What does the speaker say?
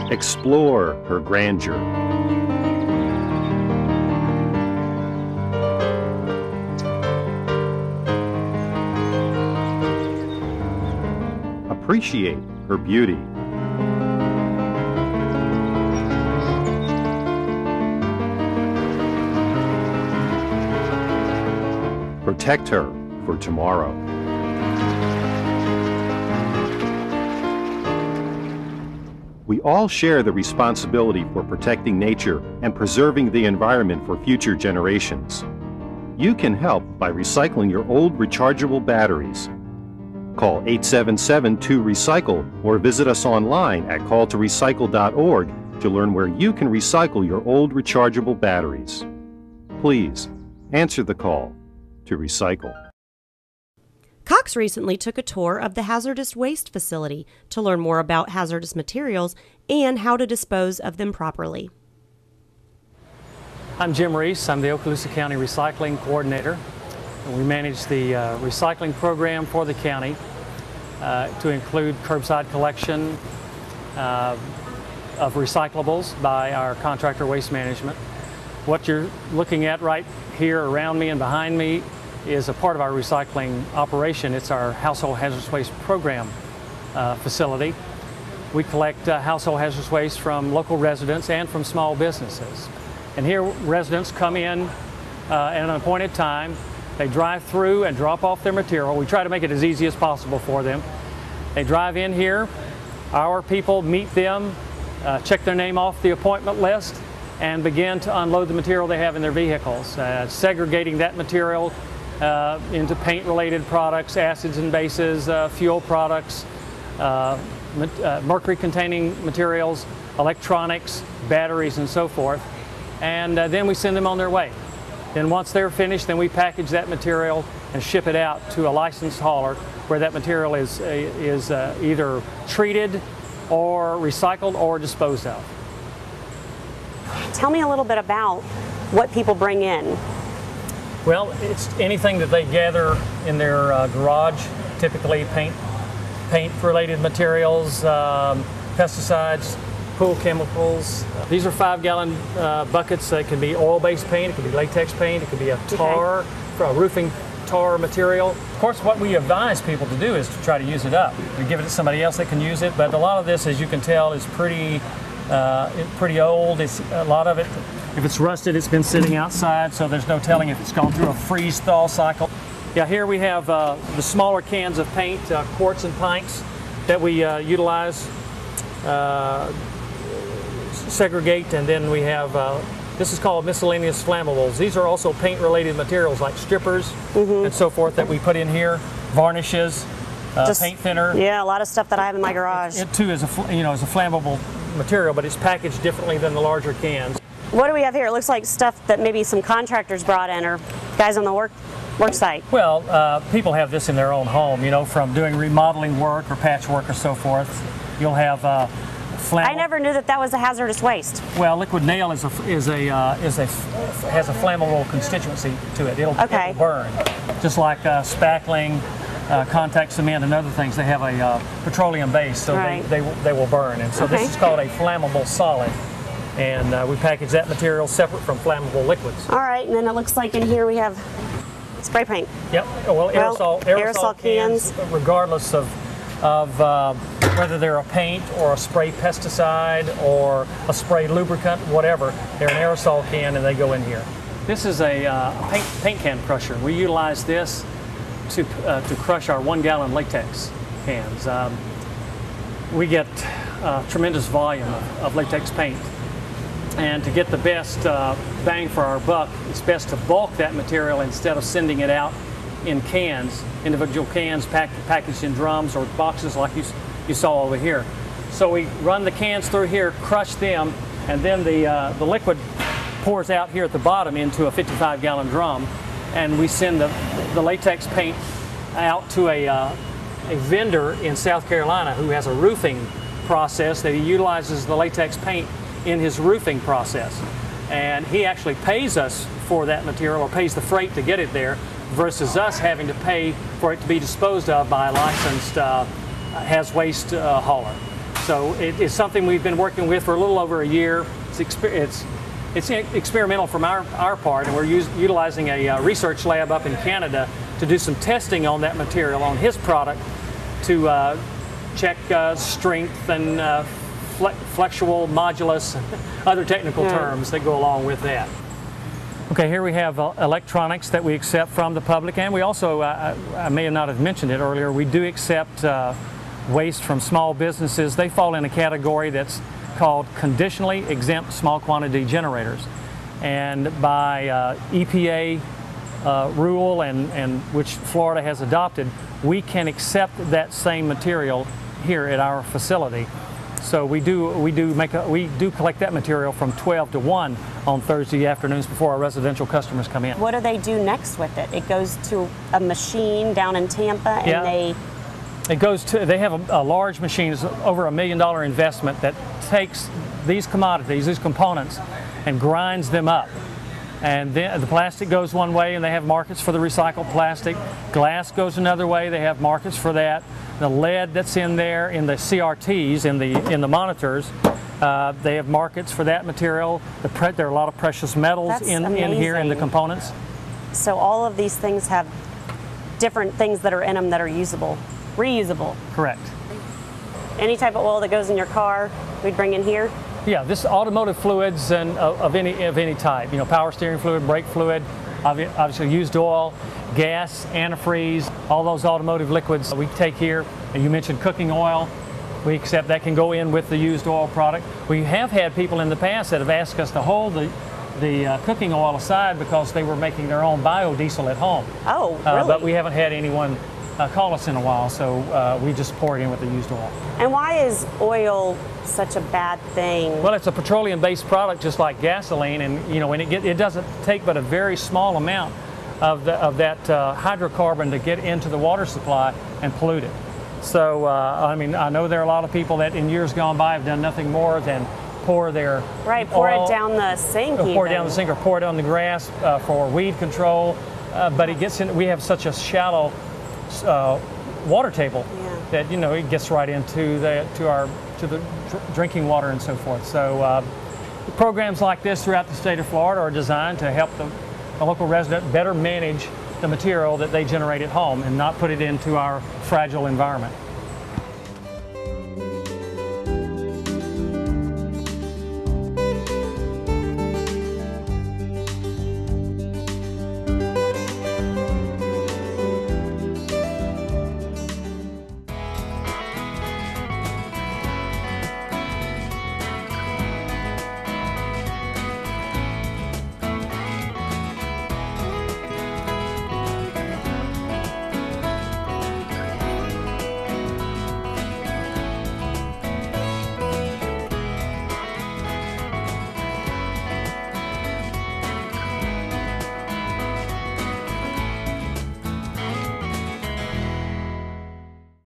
Explore her grandeur. Appreciate her beauty. Protect her for tomorrow. We all share the responsibility for protecting nature and preserving the environment for future generations. You can help by recycling your old rechargeable batteries. Call 877-2-RECYCLE or visit us online at calltorecycle.org to learn where you can recycle your old rechargeable batteries. Please, answer the call to recycle. Cox recently took a tour of the hazardous waste facility to learn more about hazardous materials and how to dispose of them properly. I'm Jim Reese. I'm the Okaloosa County Recycling Coordinator. We manage the recycling program for the county to include curbside collection of recyclables by our contractor Waste Management. What you're looking at right here around me and behind me is a part of our recycling operation. It's our Household Hazardous Waste Program facility. We collect household hazardous waste from local residents and from small businesses. And here residents come in at an appointed time. They drive through and drop off their material. We try to make it as easy as possible for them. They drive in here, our people meet them, check their name off the appointment list, and begin to unload the material they have in their vehicles, segregating that material into paint-related products, acids and bases, fuel products, mercury-containing materials, electronics, batteries, and so forth. And then we send them on their way. Then once they're finished, then we package that material and ship it out to a licensed hauler where that material is either treated or recycled or disposed of. Tell me a little bit about what people bring in. Well, it's anything that they gather in their garage, typically paint-related materials, pesticides, pool chemicals. These are 5-gallon buckets. It can be oil-based paint, it can be latex paint, it could be a tar, a roofing tar material. Of course, what we advise people to do is to try to use it up. We give it to somebody else that can use it, but a lot of this, as you can tell, is pretty old. It's a lot of it, if it's rusted, it's been sitting outside, so there's no telling if it's gone through a freeze-thaw cycle. Yeah, here we have the smaller cans of paint, quarts and pints, that we utilize, segregate, and then we have, this is called miscellaneous flammables. These are also paint-related materials like strippers and so forth that we put in here, varnishes, paint thinner. Yeah, a lot of stuff that I have in my garage. It too is a flammable material, but it's packaged differently than the larger cans. What do we have here? It looks like stuff that maybe some contractors brought in or guys on the work site. Well, people have this in their own home, you know, from doing remodeling work or patchwork or so forth. You'll have I never knew that was a hazardous waste. Well, liquid nail has a flammable constituency to it. It'll burn, just like spackling, contact cement, and other things. They have a petroleum base, so they will burn. And so this is called a flammable solid, and we package that material separate from flammable liquids. All right, and then it looks like in here we have spray paint. Yep. Well, aerosol cans, regardless of whether they're a paint or a spray pesticide or a spray lubricant, whatever, they're an aerosol can and they go in here. This is a paint can crusher. We utilize this to crush our 1-gallon latex cans. We get tremendous volume of latex paint. And to get the best bang for our buck, it's best to bulk that material instead of sending it out in cans, individual cans packaged in drums or boxes like you saw over here. So we run the cans through here, crush them, and then the liquid pours out here at the bottom into a 55-gallon drum, and we send the latex paint out to a vendor in South Carolina who has a roofing process that he utilizes the latex paint in his roofing process. And he actually pays us for that material, or pays the freight to get it there, versus us having to pay for it to be disposed of by a licensed haz waste hauler. So it's something we've been working with for a little over a year. It's experimental from our part, and we're utilizing a research lab up in Canada to do some testing on that material, on his product, to check strength and flexual modulus, other technical terms that go along with that. Okay, here we have electronics that we accept from the public, and we also, I may not have mentioned it earlier, we do accept waste from small businesses. They fall in a category that's called conditionally exempt small quantity generators. And by EPA rule and which Florida has adopted, we can accept that same material here at our facility. So we do collect that material from 12 to 1 on Thursday afternoons before our residential customers come in. What do they do next with it? It goes to a machine down in Tampa, and they have a large machine. It's over $1 million investment that takes these commodities, these components, and grinds them up. And then the plastic goes one way, and they have markets for the recycled plastic. Glass goes another way, they have markets for that. The lead that's in there, in the CRTs, in the monitors, they have markets for that material. There are a lot of precious metals in here in the components. So all of these things have different things that are in them that are usable, reusable. Correct. Any type of oil that goes in your car, we'd bring in here? Yeah, this automotive fluids and of any type. You know, power steering fluid, brake fluid, obviously used oil, gas, antifreeze, all those automotive liquids we take here. And you mentioned cooking oil. We accept that can go in with the used oil product. We have had people in the past that have asked us to hold the cooking oil aside because they were making their own biodiesel at home. Oh, really? But we haven't had anyone call us in a while, so we just pour it in with the used oil. And why is oil such a bad thing? Well, it's a petroleum-based product, just like gasoline, and you know, when it doesn't take but a very small amount of that hydrocarbon to get into the water supply and pollute it. So, I mean, I know there are a lot of people that in years gone by have done nothing more than pour their pour oil, it down the sink. Pour it down the sink or pour it on the grass for weed control. But it gets in. We have such a shallow water table that it gets right into the drinking water and so forth. So programs like this throughout the state of Florida are designed to help the local resident better manage the material that they generate at home and not put it into our fragile environment.